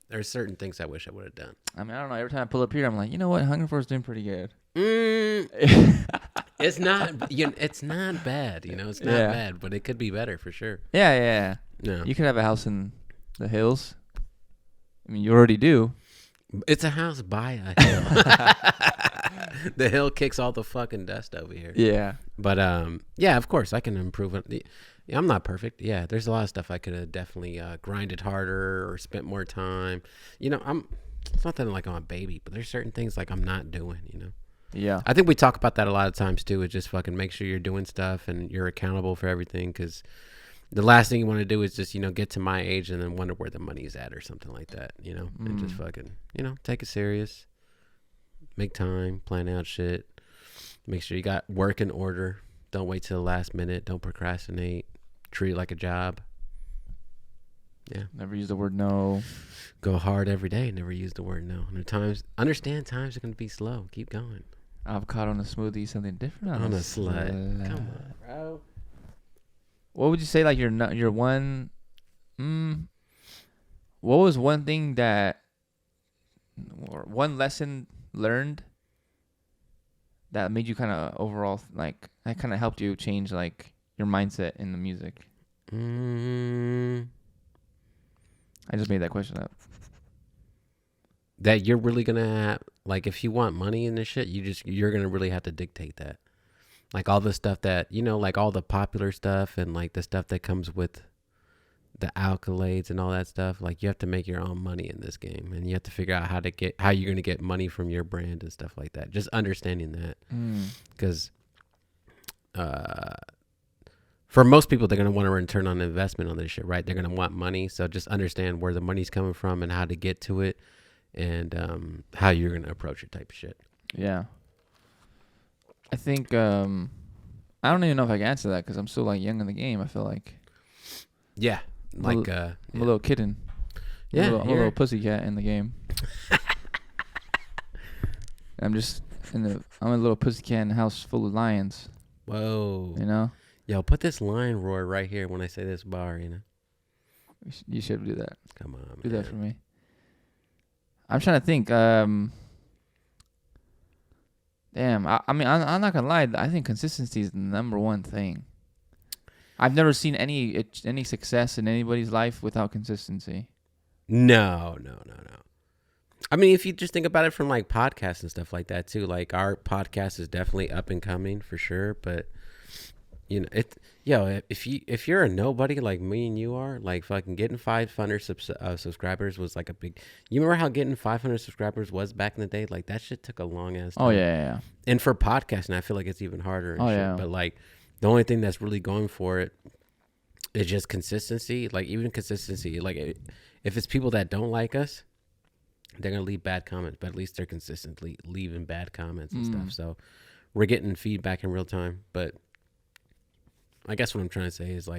There's certain things I wish I would have done. I mean, I don't know. Every time I pull up here, I'm like, you know what? Hunger Force doing pretty good. It's not. It's not bad. It's not bad, but it could be better for sure. Yeah. No. You could have a house in the hills. I mean, you already do. It's a house by a hill. The hill kicks all the fucking dust over here. Yeah. But yeah, of course I can improve it. Yeah, I'm not perfect. Yeah, there's a lot of stuff I could have definitely grinded harder or spent more time. It's not that I'm a baby, but there's certain things I'm not doing. Yeah. I think we talk about that a lot of times too. Is just fucking make sure you're doing stuff and you're accountable for everything, because the last thing you want to do is just get to my age and then wonder where the money's at or something like that. And just fucking take it serious, make time, plan out shit, make sure you got work in order. Don't wait till the last minute. Don't procrastinate. Treat it like a job. Yeah. Never use the word no. Go hard every day. Never use the word no. Understand times are going to be slow. Keep going. Avocado on a smoothie, something different on a slut. Come on, bro. What would you say your one? What was one thing or one lesson learned that made you kind of overall that kind of helped you change your mindset in the music? I just made that question up. That you're really gonna have, if you want money in this shit, you're gonna really have to dictate that. All the stuff that all the popular stuff and the stuff that comes with the accolades and all that stuff. You have to make your own money in this game, and you have to figure out how you're gonna get money from your brand and stuff like that. Just understanding that, because for most people, they're gonna want a return on investment on this shit, right? They're gonna want money, so just understand where the money's coming from and how to get to it, and how you're gonna approach it, type of shit. Yeah. I think I don't even know if I can answer that because I'm still young in the game. I feel like. Yeah, I'm a little kitten. Yeah, I'm a little pussycat in the game. I'm a little pussycat in a house full of lions. Whoa. Yo, put this lion roar right here when I say this bar. You should do that. Come on, do that for me. I'm trying to think. Damn, I mean, I'm not gonna lie. I think consistency is the number one thing. I've never seen any success in anybody's life without consistency. No. I mean, if you just think about it from podcasts and stuff like that too, our podcast is definitely up and coming for sure. But if you're a nobody like me and you are, fucking getting 500 subscribers was a big. You remember how getting 500 subscribers was back in the day? That shit took a long ass time. Oh yeah. And for podcasting, I feel like it's even harder. And shit. Yeah. But the only thing that's really going for it is just consistency. Even consistency. If it's people that don't like us, they're gonna leave bad comments. But at least they're consistently leaving bad comments and stuff. So we're getting feedback in real time. But I guess what I'm trying to say is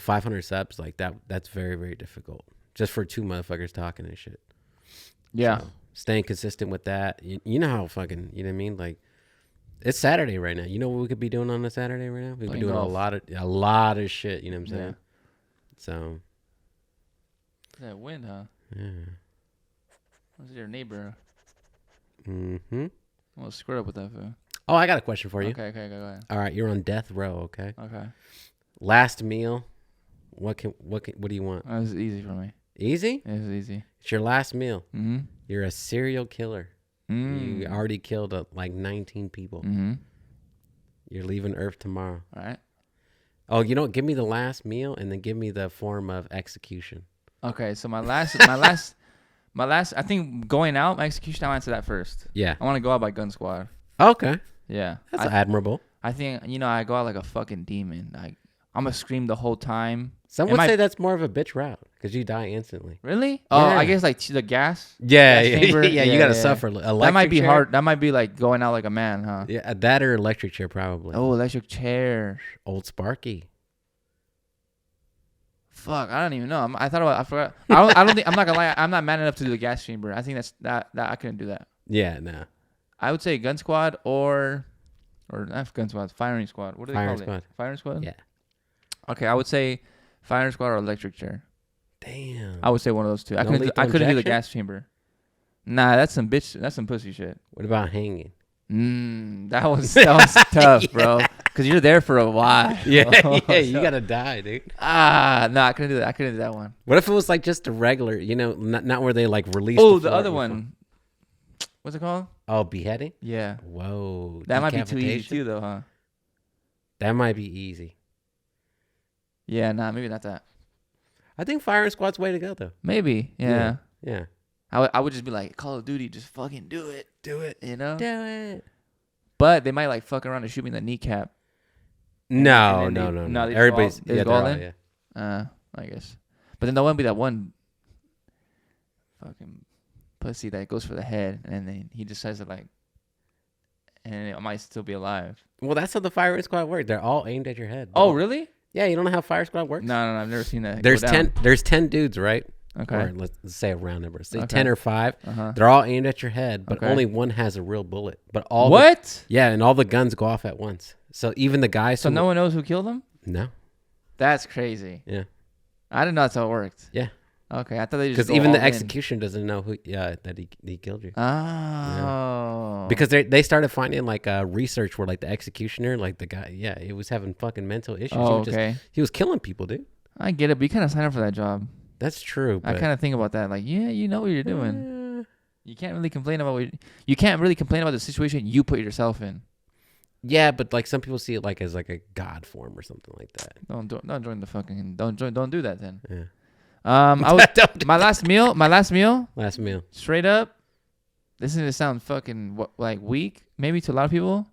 500 subs that's very, very difficult just for two motherfuckers talking and shit. Yeah. So staying consistent with that. You know how fucking, you know what I mean? It's Saturday right now. You know what we could be doing on a Saturday right now? We'd be doing golf. a lot of shit. You know what I'm saying? Yeah. So. That wind, huh? Yeah. What's your neighbor? Mm-hmm. I'm gonna square up with that food. Oh, I got a question for you. Okay, go ahead. All right, you're on death row, okay? Okay. Last meal. What do you want? That was easy for me. Easy? It was easy. It's your last meal. Mm-hmm. You're a serial killer. You already killed 19 people. Mm-hmm. You're leaving Earth tomorrow. All right. Oh, give me the last meal and then give me the form of execution. Okay, so my last, I think going out, my execution, I'll answer that first. Yeah. I want to go out by gun squad. Okay. Yeah. That's admirable. I think, I go out like a fucking demon. I'm going to scream the whole time. Some would say that's more of a bitch route because you die instantly. Really? Yeah. Oh, I guess the gas. Yeah. Gas chamber. Yeah, you got to suffer. That might be hard. That might be going out like a man, huh? Yeah, that or electric chair probably. Oh, electric chair. Old Sparky. Fuck, I don't even know. I forgot. I don't think, I'm not going to lie. I'm not man enough to do the gas chamber. I think that I couldn't do that. Yeah, no. I would say gun squad or not gun squad, firing squad. What do they call it? Firing squad? Yeah. Okay, I would say firing squad or electric chair. Damn. I would say one of those two. I No couldn't do the gas chamber. Nah, that's some pussy shit. What about hanging? That was tough, bro. Because you're there for a while. Yeah, you gotta die, dude. No, I couldn't do that. I couldn't do that one. What if it was like just a regular, not where they like release? Oh, the other one. What's it called? Oh, beheading? Yeah. Whoa. That might be too easy too, though, huh? That might be easy. Yeah, nah, maybe not that. I think firing squad's way to go, though. Maybe, yeah. Yeah. I would just be like, Call of Duty, just fucking do it. Do it. You know? Do it. But they might like fuck around and shoot me in the kneecap. No. Everybody's all in? Yeah. I guess. But then there won't be that one fucking pussy that goes for the head, and then he decides to like, and it might still be alive. Well, that's how the firing squad works. They're all aimed at your head. Oh, really? Yeah, you don't know how fire squad works? No, I've never seen that. There's 10. There's 10 dudes, right? Okay. Or let's say a round number. Say 10 or 5. Uh-huh. They're all aimed at your head, but only one has a real bullet. But all what? And all the guns go off at once. So even the guys. So no one knows who killed him? No. That's crazy. Yeah. I didn't know that's how it worked. Yeah. Okay, I thought they just because even the execution doesn't know who that he killed you. Oh. Yeah. Because they started finding like research where like the executioner, like the guy, he was having fucking mental issues. Oh, okay. He was killing people, dude. I get it, but you kind of sign up for that job. That's true. I kind of think about that, like, yeah, you know what you're doing. You can't really complain about you can't really complain about the situation you put yourself in. Yeah, but like some people see it like as like a god form or something like that. Don't join the fucking don't do that then. Yeah. My last meal. Straight up, this is gonna sound fucking like weak, maybe to a lot of people.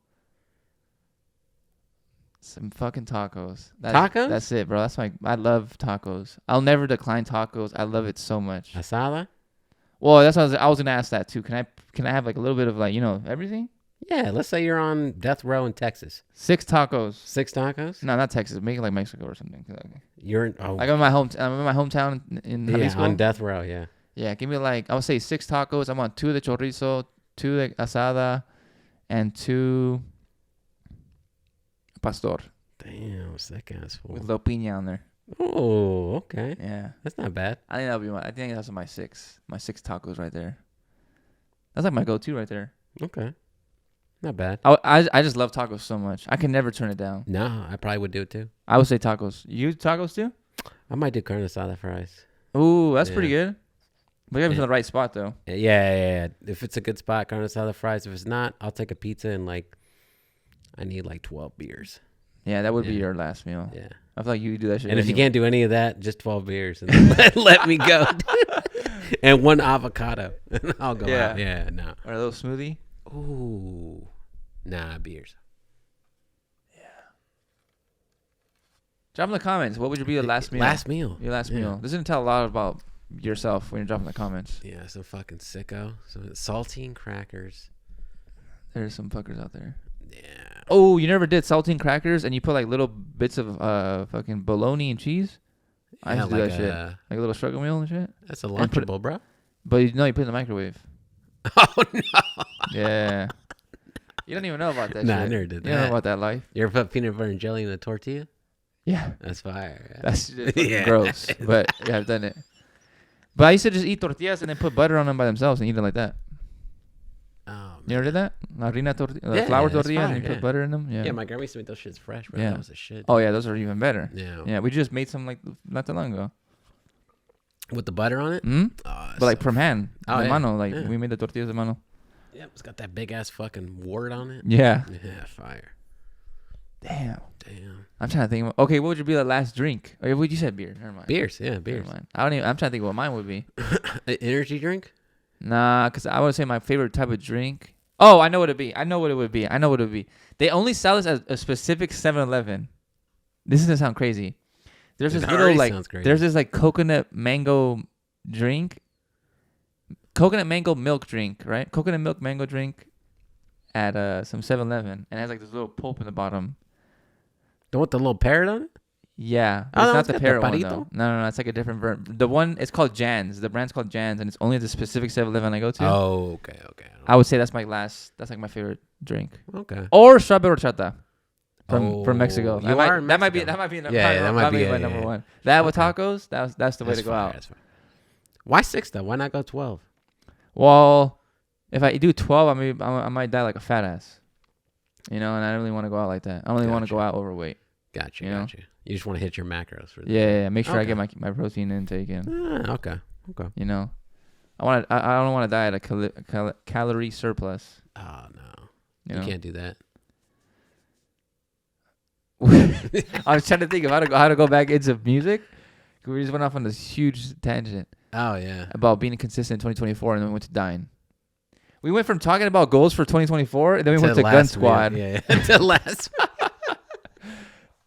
Some fucking tacos. Tacos? That's it, bro. I love tacos. I'll never decline tacos. I love it so much. Asada? Well, that's what I was gonna ask that too. Can I have like a little bit of like, everything? Yeah, let's say you're on death row in Texas. 6 tacos. 6 tacos? No, not Texas. Make it like Mexico or something. You're I'm in my hometown in Jalisco. On death row. Yeah. Yeah, give me like I would say 6 tacos. I want 2 of the chorizo, 2 of the asada, and 2 pastor. Damn, sick ass fool. With little piña on there. Oh, okay. Yeah, that's not bad. I think that'll be I think that's my 6 tacos right there. That's like my go-to right there. Okay. Not bad. I just love tacos so much. I can never turn it down. No, I probably would do it too. I would say tacos. You tacos too? I might do carne asada fries. Ooh, that's pretty good. But you gotta be in the right spot though. Yeah. If it's a good spot, carne asada fries. If it's not, I'll take a pizza and I need 12 beers. Yeah, that would be your last meal. Yeah. I feel like you do that shit. And if you can't do any of that, just 12 beers and let me go. And 1 avocado. And I'll go out. Yeah, no. Or a little smoothie. Ooh. Nah, beers. Yeah. Drop in the comments. What would be your last meal? Your last meal. This doesn't tell a lot about yourself when you're dropping the comments. Yeah, some fucking sicko. Some saltine crackers. There's some fuckers out there. Yeah. Oh, you never did saltine crackers and you put like little bits of fucking bologna and cheese? I used to do that shit. Like a little struggle meal and shit. That's a Lunchable, bro. But you put it in the microwave. Oh, no. Yeah. You don't even know about that shit. Nah, I never did that. You don't know about that life. You ever put peanut butter and jelly in a tortilla? Yeah. That's fire. Yeah. That's just gross. But yeah, I've done it. But I used to just eat tortillas and then put butter on them by themselves and eat it like that. Oh, man. You ever did that? La harina tortilla, flour tortilla, and you put butter in them? Yeah. Yeah, my grandma used to make those shits fresh, bro. Yeah. That was a shit. Oh, yeah, those are even better. Yeah. Yeah, we just made some like not that long ago. With the butter on it? Mm-hmm. Oh, but like from hand. Oh, de mano. Like we made the tortillas de mano. Yep, it's got that big ass fucking wart on it. Yeah. Yeah, fire. Damn. I'm trying to think. Okay, what would you be the last drink? Or what you said beer? Never mind. Beers, yeah, beers. Never mind. I'm trying to think what mine would be. An energy drink? Nah, because I would say my favorite type of drink. Oh, I know what it would be. They only sell this at a specific 7-Eleven. This is gonna sound crazy. There's this little like coconut mango drink. Coconut mango milk drink, right? Coconut milk mango drink at some 7-Eleven, and it has like this little pulp in the bottom. The one with the little parrot on it? Yeah, it's not the parrot one though. No, it's like a different version. The one, it's called Jan's. The brand's called Jan's, and it's only the specific 7-Eleven I go to. Oh, okay. I would say that's my favorite drink. Okay. Or strawberry horchata. from Mexico. That might be my number one. That with tacos, that's the way to go out. Why 6 though? Why not go 12? Well, if I do 12, I might die like a fat ass. You know, and I don't really want to go out like that. I only want to go out overweight. Gotcha. You just want to hit your macros for this. Yeah. Make sure I get my protein intake in. Okay. You know, I don't want to die at a calorie surplus. Oh no, you can't do that. I was trying to think of how to go back into music. We just went off on this huge tangent. Oh yeah. About being consistent in 2024, and then we went to dying. We went from talking about goals for 2024, and then we went to Gun Squad. Yeah. To last.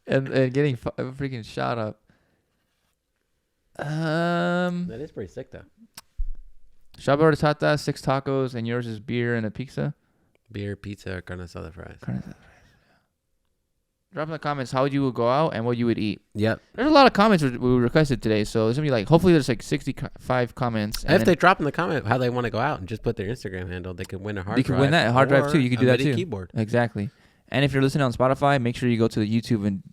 and getting freaking shot up. That is pretty sick though. Shop horchata, 6 tacos, and yours is beer and a pizza. Beer, pizza, or carne asada fries. Drop in the comments how you would go out and what you would eat. Yep. There's a lot of comments we requested today, so there's gonna be like hopefully there's like 65 comments. And if they drop in the comment how they want to go out and just put their Instagram handle, they could win a hard drive. You could win that hard drive too. You could do that too. Keyboard. Exactly. And if you're listening on Spotify, make sure you go to the YouTube and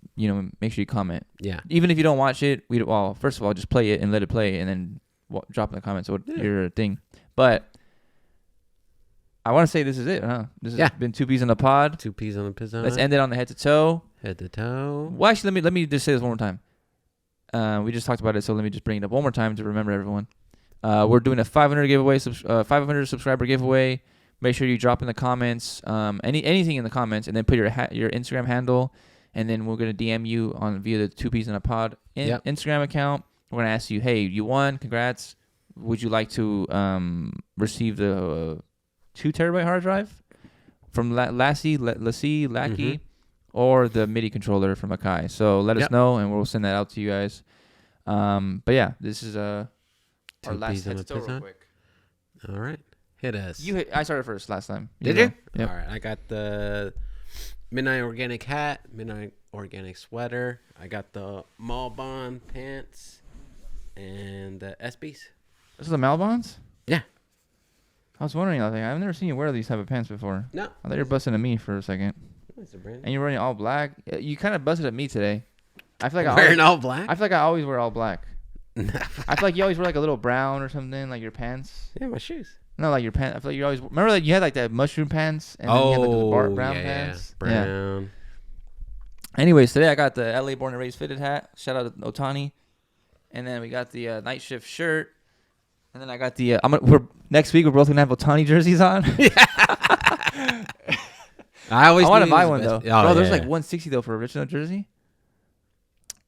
make sure you comment. Yeah. Even if you don't watch it, first of all, just play it and let it play, and then drop in the comments what your thing. But I want to say this is it, huh? This has been 2 Peas in the Pod. 2 Peas on the Pizza. Let's end it on the head to toe. Head to toe. Well, actually, let me just say this one more time. We just talked about it, so let me just bring it up one more time to remember everyone. We're doing a 500 subscriber giveaway. Make sure you drop in the comments, anything in the comments, and then put your Instagram handle, and then we're gonna DM you via the 2 Peas in a Pod Instagram account. We're gonna ask you, hey, you won, congrats. Would you like to receive the 2 terabyte hard drive from Lackey, or the MIDI controller from Akai? So let us know, and we'll send that out to you guys. But yeah, this is our last head to toe real quick. All right, hit us. I started first last time. Did you? Yep. All right, I got the Midnight Organic hat, Midnight Organic sweater. I got the Malbon pants and the SBs. This is the Malbons? Yeah. I was wondering, I've never seen you wear these type of pants before. No. I thought you were busting at me for a second. And you're wearing all black. You kind of busted at me today. I feel like wearing all black? I feel like I always wear all black. I feel like you always wear like a little brown or something, like your pants. Yeah, my shoes. No, like your pants. I feel like you always remember that you had like that mushroom pants, and then you had like those brown pants. Brown. Yeah. Anyways, today I got the LA Born and Raised Fitted hat. Shout out to Otani. And then we got the night shift shirt. And then I got the next week we're both gonna have Otani jerseys on. I want to buy one though. Bro, there's like $160 though for a original jersey.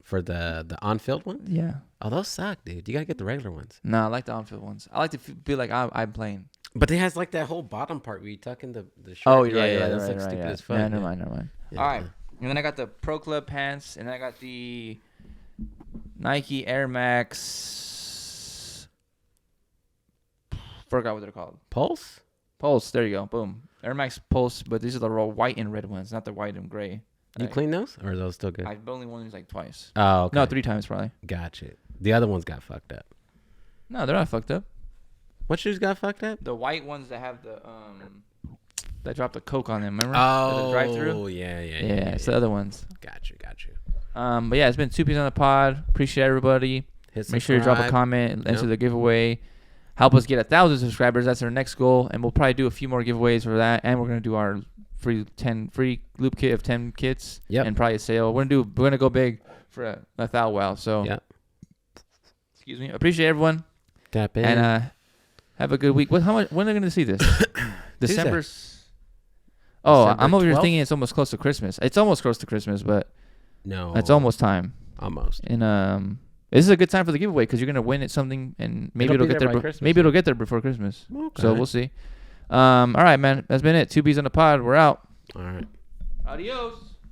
For the on-field one? Yeah. Oh, those suck, dude. You gotta get the regular ones. No, I like the on-field ones. I like to feel like I'm playing. But it has like that whole bottom part where you tuck in the shirt. Oh, you're right. That's like stupid as fuck. Yeah, never mind. Yeah. All right. And then I got the Pro Club pants, and then I got the Nike Air Max. Forgot what they're called. Pulse. There you go. Boom. Air Max Pulse, but these are the raw white and red ones, not the white and gray. You clean those, or are those still good? I've only worn these like twice. Oh, okay. No, 3 times probably. Gotcha. The other ones got fucked up. No, they're not fucked up. What shoes got fucked up? The white ones that have the that dropped the Coke on them. Remember? Oh, the drive-through. Yeah. It's the other ones. Got you. But yeah, it's been 2 Peas on the Pod. Appreciate everybody. Make sure you drop a comment, enter the giveaway. Help us get 1,000 subscribers. That's our next goal, and we'll probably do a few more giveaways for that. And we're gonna do our free loop kit of 10 kits. Yep. And probably a sale. We're gonna go big for a thou wow. So. Yeah. Excuse me. Appreciate everyone. Tap in. And have a good week. When are they gonna see this? December. Oh, December I'm over 12th? here thinking it's almost close to Christmas. It's almost close to Christmas, but no, it's almost time. Almost. And this is a good time for the giveaway because you're gonna win it something, and maybe it'll get there. Maybe it'll get there before Christmas. Okay. So we'll see. All right, man. That's been it. 2 Peas on the Pod. We're out. All right. Adios.